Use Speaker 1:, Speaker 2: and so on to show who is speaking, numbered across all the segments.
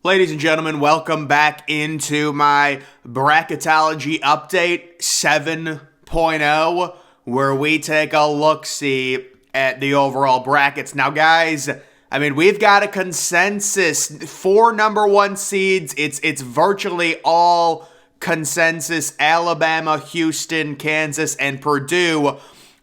Speaker 1: Ladies and gentlemen, welcome back into my Bracketology Update 7.0, where we take a look-see at the overall brackets. Now, guys, we've got a consensus. 4 number 1 seeds. It's virtually all consensus. Alabama, Houston, Kansas, and Purdue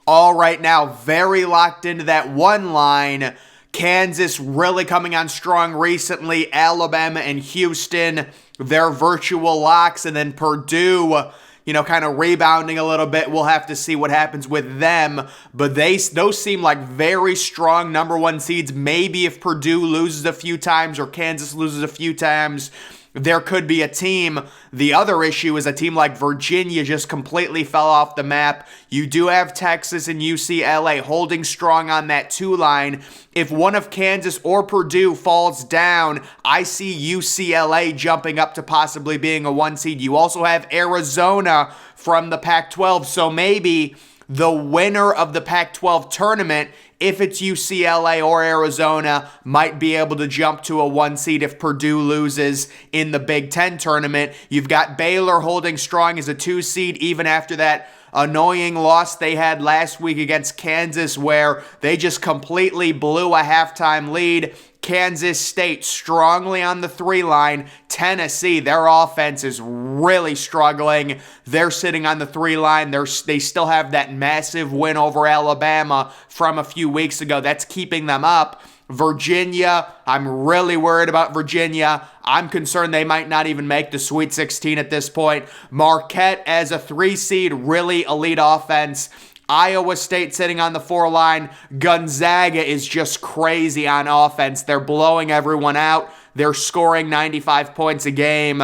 Speaker 1: all right now very locked into that one line. Kansas really coming on strong recently. Alabama and Houston, they're virtual locks. And then Purdue, kind of rebounding a little bit. We'll have to see what happens with them. But those seem like very strong number 1 seeds. Maybe if Purdue loses a few times or Kansas loses a few times, there could be a team. The other issue is a team like Virginia just completely fell off the map. You do have Texas and UCLA holding strong on that 2 line. If one of Kansas or Purdue falls down, I see UCLA jumping up to possibly being a 1 seed. You also have Arizona from the Pac-12, so maybe the winner of the Pac-12 tournament, if it's UCLA or Arizona, might be able to jump to a 1 seed if Purdue loses in the Big Ten tournament. You've got Baylor holding strong as a 2 seed, even after that annoying loss they had last week against Kansas, where they just completely blew a halftime lead. Kansas State strongly on the 3 line. Tennessee, their offense is really struggling. They're sitting on the 3 line. They still have that massive win over Alabama from a few weeks ago. That's keeping them up. Virginia, I'm really worried about Virginia. I'm concerned they might not even make the Sweet 16 at this point. Marquette as a 3 seed, really elite offense. Iowa State sitting on the 4 line. Gonzaga is just crazy on offense. They're blowing everyone out. They're scoring 95 points a game.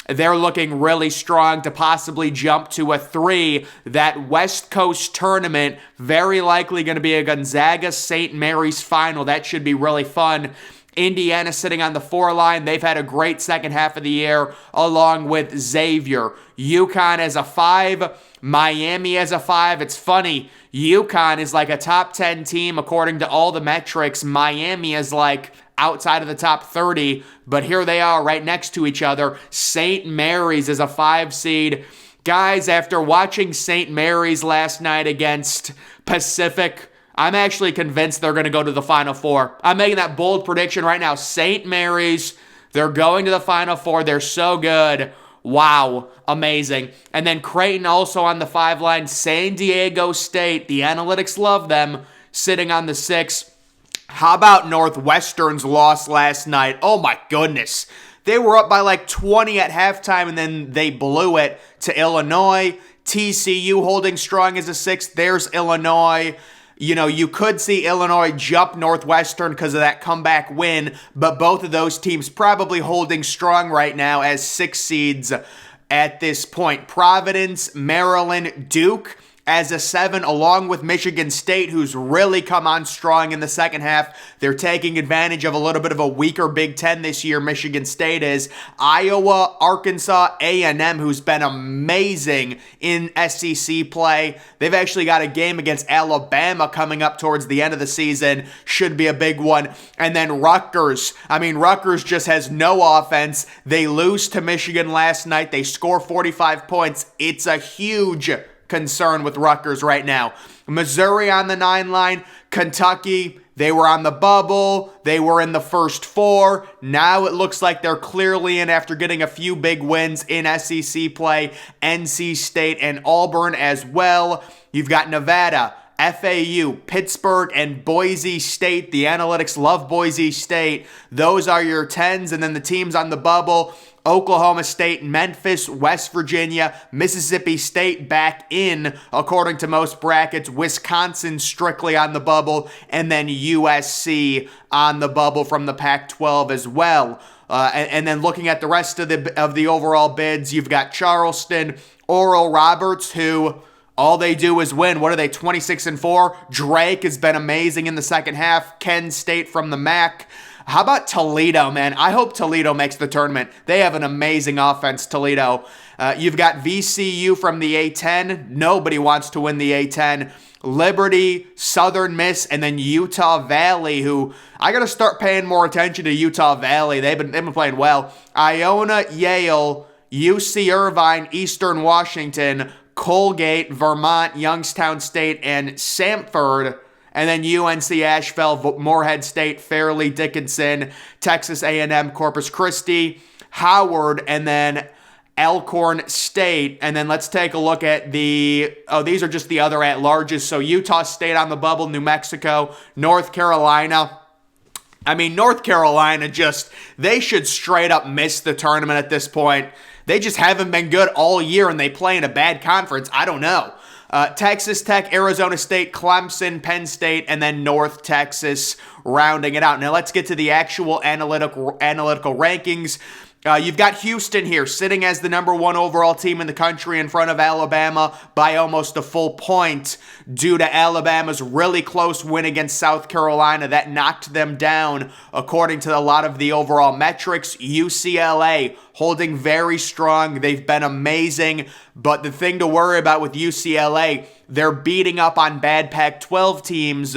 Speaker 1: They're looking really strong to possibly jump to a 3. That West Coast tournament, very likely going to be a Gonzaga-St. Mary's final. That should be really fun. Indiana sitting on the 4 line. They've had a great second half of the year, along with Xavier. UConn as a 5. Miami as a 5. It's funny. UConn is like a top 10 team according to all the metrics. Miami is like outside of the top 30, but here they are right next to each other. St. Mary's is a 5 seed. Guys, after watching St. Mary's last night against Pacific, I'm actually convinced they're going to go to the Final Four. I'm making that bold prediction right now. St. Mary's, they're going to the Final Four. They're so good. Wow, amazing. And then Creighton also on the 5 line. San Diego State, the analytics love them, sitting on the 6. How about Northwestern's loss last night? Oh my goodness. They were up by like 20 at halftime and then they blew it to Illinois. TCU holding strong as a 6. There's Illinois. You could see Illinois jump Northwestern because of that comeback win, but both of those teams probably holding strong right now as 6 seeds at this point. Providence, Maryland, Duke as a 7, along with Michigan State, who's really come on strong in the second half. They're taking advantage of a little bit of a weaker Big Ten this year, Michigan State is. Iowa, Arkansas, A&M, who's been amazing in SEC play. They've actually got a game against Alabama coming up towards the end of the season. Should be a big one. And then Rutgers. Rutgers just has no offense. They lose to Michigan last night. They score 45 points. It's a huge concern with Rutgers right now. Missouri on the 9 line. Kentucky, they were on the bubble. They were in the first 4. Now it looks like they're clearly in after getting a few big wins in SEC play. NC State and Auburn as well. You've got Nevada, FAU, Pittsburgh, and Boise State. The analytics love Boise State. Those are your 10s, and then the teams on the bubble: Oklahoma State, Memphis, West Virginia, Mississippi State back in, according to most brackets. Wisconsin strictly on the bubble, and then USC on the bubble from the Pac-12 as well. And then looking at the rest of the overall bids, you've got Charleston, Oral Roberts, who all they do is win. What are they, 26-4? Drake has been amazing in the second half. Kent State from the MAC. How about Toledo, man? I hope Toledo makes the tournament. They have an amazing offense, Toledo. You've got VCU from the A10. Nobody wants to win the A10. Liberty, Southern Miss, and then Utah Valley, who I got to start paying more attention to Utah Valley. They've been playing well. Iona, Yale, UC Irvine, Eastern Washington, Colgate, Vermont, Youngstown State, and Samford. And then UNC Asheville, Morehead State, Fairleigh Dickinson, Texas A&M, Corpus Christi, Howard, and then Alcorn State. And then let's take a look at these are just the other at-larges. So Utah State on the bubble, New Mexico, North Carolina. I mean, North Carolina they should straight up miss the tournament at this point. They just haven't been good all year, and they play in a bad conference. I don't know. Texas Tech, Arizona State, Clemson, Penn State, and then North Texas rounding it out. Now let's get to the actual analytical rankings. You've got Houston here sitting as the number 1 overall team in the country in front of Alabama by almost a full point due to Alabama's really close win against South Carolina that knocked them down according to a lot of the overall metrics. UCLA holding very strong. They've been amazing, but the thing to worry about with UCLA, they're beating up on bad Pac-12 teams.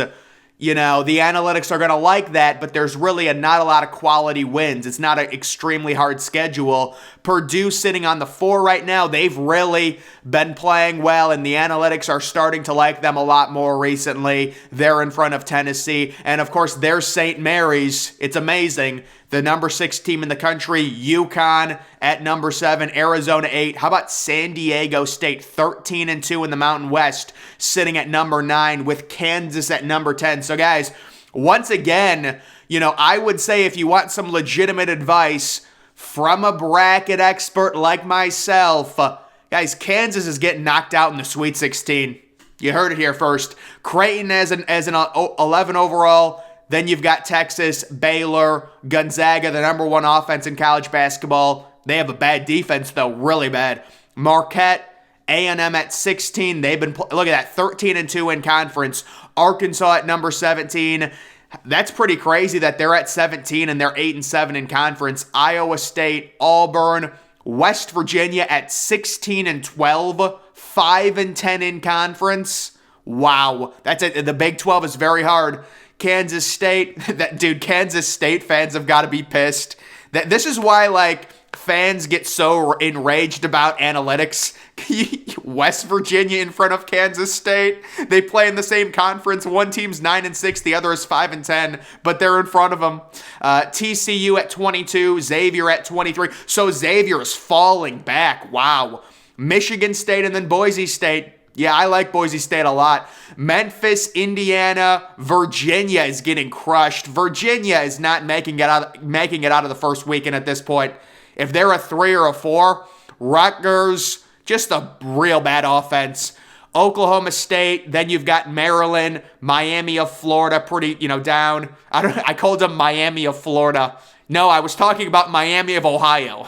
Speaker 1: You know, the analytics are going to like that, but there's really not a lot of quality wins. It's not an extremely hard schedule. Purdue sitting on the 4 right now. They've really been playing well, and the analytics are starting to like them a lot more recently. They're in front of Tennessee. And, of course, there's St. Mary's. It's amazing. The number 6 team in the country, UConn at number 7, Arizona 8. How about San Diego State, 13-2 in the Mountain West, sitting at number 9 with Kansas at number 10. So guys, once again, I would say if you want some legitimate advice from a bracket expert like myself, guys, Kansas is getting knocked out in the Sweet 16. You heard it here first. Creighton as an 11 overall. Then you've got Texas, Baylor, Gonzaga, the number 1 offense in college basketball. They have a bad defense, though, really bad. Marquette, A&M at 16. They've been, look at that, 13-2 in conference. Arkansas at number 17. That's pretty crazy that they're at 17 and they're 8-7 in conference. Iowa State, Auburn, West Virginia at 16-12, 5-10 in conference. Wow, that's it. The Big 12 is very hard. Kansas State, Kansas State fans have got to be pissed. This is why, fans get so enraged about analytics. West Virginia in front of Kansas State. They play in the same conference. One team's 9-6, the other is 5-10, but they're in front of them. TCU at 22, Xavier at 23. So Xavier is falling back. Wow. Michigan State and then Boise State. Yeah, I like Boise State a lot. Memphis, Indiana, Virginia is getting crushed. Virginia is not making it out of the first weekend at this point. If they're a 3 or a 4, Rutgers, just a real bad offense. Oklahoma State, then you've got Maryland, Miami of Florida, pretty, down. I called them Miami of Florida. No, I was talking about Miami of Ohio.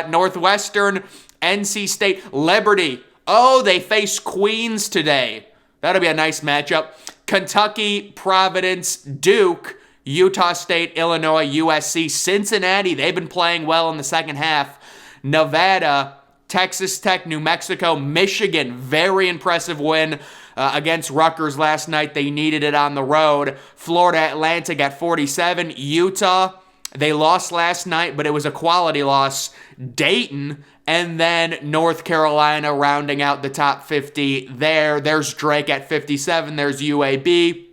Speaker 1: Northwestern, NC State, Liberty. Oh, they face Queens today. That'll be a nice matchup. Kentucky, Providence, Duke, Utah State, Illinois, USC, Cincinnati. They've been playing well in the second half. Nevada, Texas Tech, New Mexico, Michigan. Very impressive win against Rutgers last night. They needed it on the road. Florida Atlantic at 47. Utah, they lost last night, but it was a quality loss. Dayton, and then North Carolina rounding out the top 50 there. There's Drake at 57. There's UAB.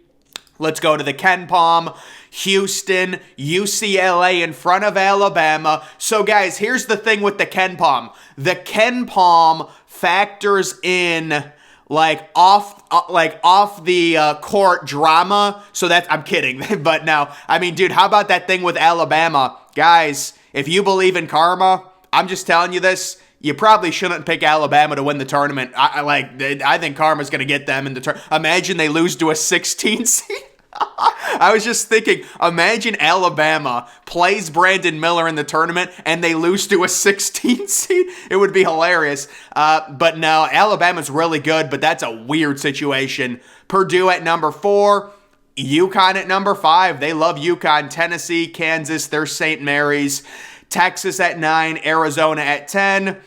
Speaker 1: Let's go to the Ken Palm. Houston, UCLA in front of Alabama. So guys, here's the thing with the Ken Palm. The Ken Palm factors in off the court drama. So I'm kidding. But no, I mean, dude, how about that thing with Alabama? Guys, if you believe in karma, I'm just telling you this. You probably shouldn't pick Alabama to win the tournament. I think karma's going to get them in the tournament. Imagine they lose to a 16 seed. I was just thinking, imagine Alabama plays Brandon Miller in the tournament and they lose to a 16 seed. It would be hilarious. But no, Alabama's really good, but that's a weird situation. Purdue at number 4. UConn at number 5. They love UConn. Tennessee, Kansas, they're St. Mary's. Texas at 9. Arizona at 10.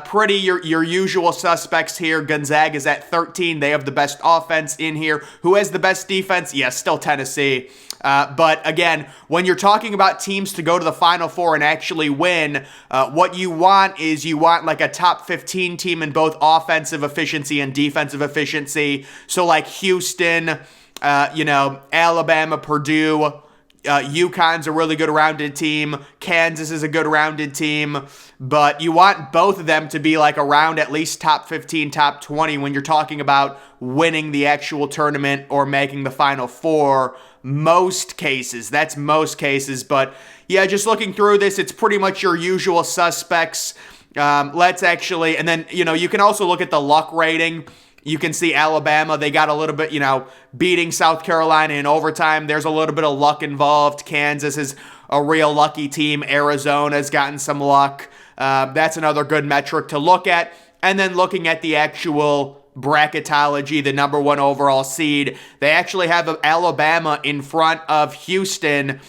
Speaker 1: Pretty your usual suspects here. Gonzaga's at 13. They have the best offense in here. Who has the best defense? Yes, still Tennessee. But again, when you're talking about teams to go to the Final Four and actually win, what you want is like a top 15 team in both offensive efficiency and defensive efficiency. So like Houston, Alabama, Purdue, UConn's a really good rounded team. Kansas is a good rounded team. But you want both of them to be like around at least top 15, top 20 when you're talking about winning the actual tournament or making the Final Four. Most cases. That's most cases. But yeah, just looking through this, it's pretty much your usual suspects. Let's actually, and then, you can also look at the luck rating. You can see Alabama, they got a little bit, beating South Carolina in overtime. There's a little bit of luck involved. Kansas is a real lucky team. Arizona's gotten some luck. That's another good metric to look at. And then looking at the actual bracketology, the number 1 overall seed, they actually have Alabama in front of Houston.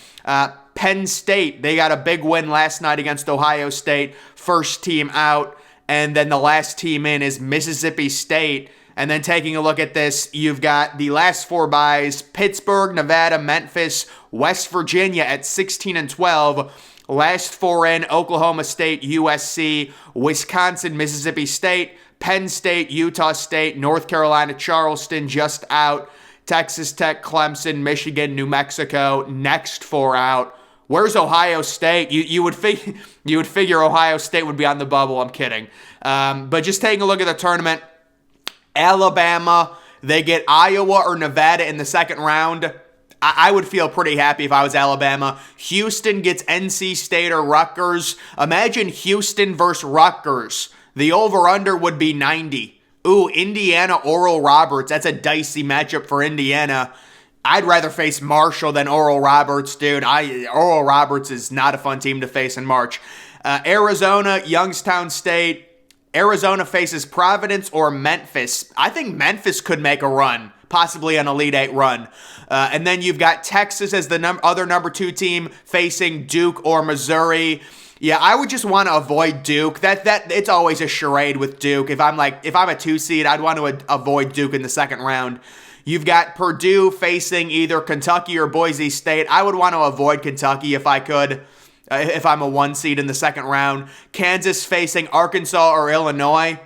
Speaker 1: Penn State, they got a big win last night against Ohio State. First team out. And then the last team in is Mississippi State. And then taking a look at this, you've got the last 4 byes: Pittsburgh, Nevada, Memphis, West Virginia at 16 and 12. Last 4 in: Oklahoma State, USC, Wisconsin, Mississippi State, Penn State, Utah State, North Carolina, Charleston just out, Texas Tech, Clemson, Michigan, New Mexico, next 4 out. Where's Ohio State? You would figure Ohio State would be on the bubble. I'm kidding. But just taking a look at the tournament, Alabama, they get Iowa or Nevada in the second round. I would feel pretty happy if I was Alabama. Houston gets NC State or Rutgers. Imagine Houston versus Rutgers. The over-under would be 90. Ooh, Indiana, Oral Roberts. That's a dicey matchup for Indiana. I'd rather face Marshall than Oral Roberts, dude. Oral Roberts is not a fun team to face in March. Arizona, Youngstown State. Arizona faces Providence or Memphis. I think Memphis could make a run, possibly an Elite 8 run. And then you've got Texas as the other number 2 team facing Duke or Missouri. Yeah, I would just want to avoid Duke. That it's always a charade with Duke. If I'm a 2 seed, I'd want to avoid Duke in the second round. You've got Purdue facing either Kentucky or Boise State. I would want to avoid Kentucky if I could, if I'm a 1 seed in the second round. Kansas facing Arkansas or Illinois.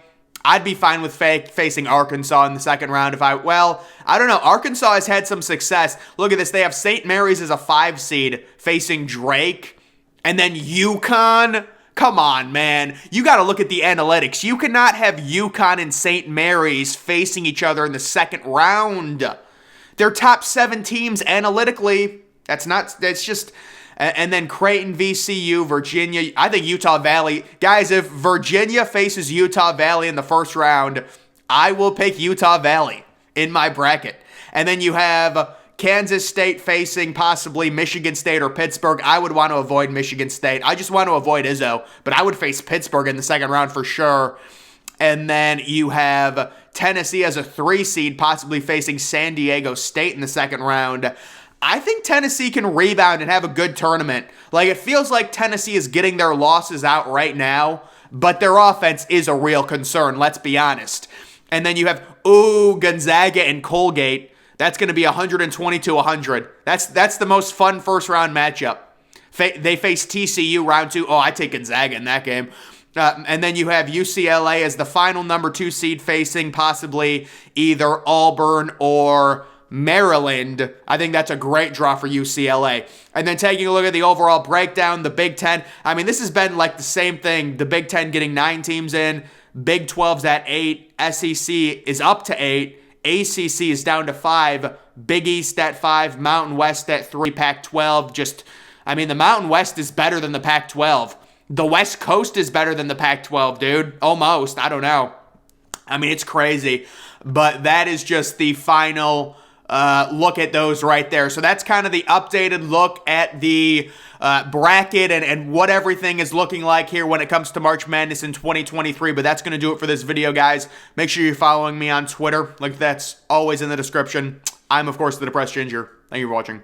Speaker 1: I'd be fine with facing Arkansas in the second round I don't know. Arkansas has had some success. Look at this. They have St. Mary's as a 5 seed facing Drake. And then UConn. Come on, man. You got to look at the analytics. You cannot have UConn and St. Mary's facing each other in the second round. They're top 7 teams analytically. That's just... And then Creighton, VCU, Virginia. I think Utah Valley. Guys, if Virginia faces Utah Valley in the first round, I will pick Utah Valley in my bracket. And then you have Kansas State facing possibly Michigan State or Pittsburgh. I would want to avoid Michigan State. I just want to avoid Izzo. But I would face Pittsburgh in the second round for sure. And then you have Tennessee as a 3 seed, possibly facing San Diego State in the second round. I think Tennessee can rebound and have a good tournament. It feels like Tennessee is getting their losses out right now, but their offense is a real concern, let's be honest. And then you have, Gonzaga and Colgate. That's going to be 120-100. That's the most fun first-round matchup. They face TCU round 2. I take Gonzaga in that game. And then you have UCLA as the final number 2 seed facing possibly either Auburn or Maryland. I think that's a great draw for UCLA. And then taking a look at the overall breakdown, the Big Ten. I mean, this has been like the same thing. The Big Ten getting 9 teams in. Big 12's at 8. SEC is up to 8. ACC is down to 5. Big East at 5. Mountain West at 3. Pac-12 the Mountain West is better than the Pac-12. The West Coast is better than the Pac-12, dude. Almost. I don't know. I mean, it's crazy. But that is just the final look at those right there. So that's kind of the updated look at the bracket and what everything is looking like here when it comes to March Madness in 2023. But that's going to do it for this video, guys. Make sure you're following me on Twitter. That's always in the description. I'm, of course, the Depressed Ginger. Thank you for watching.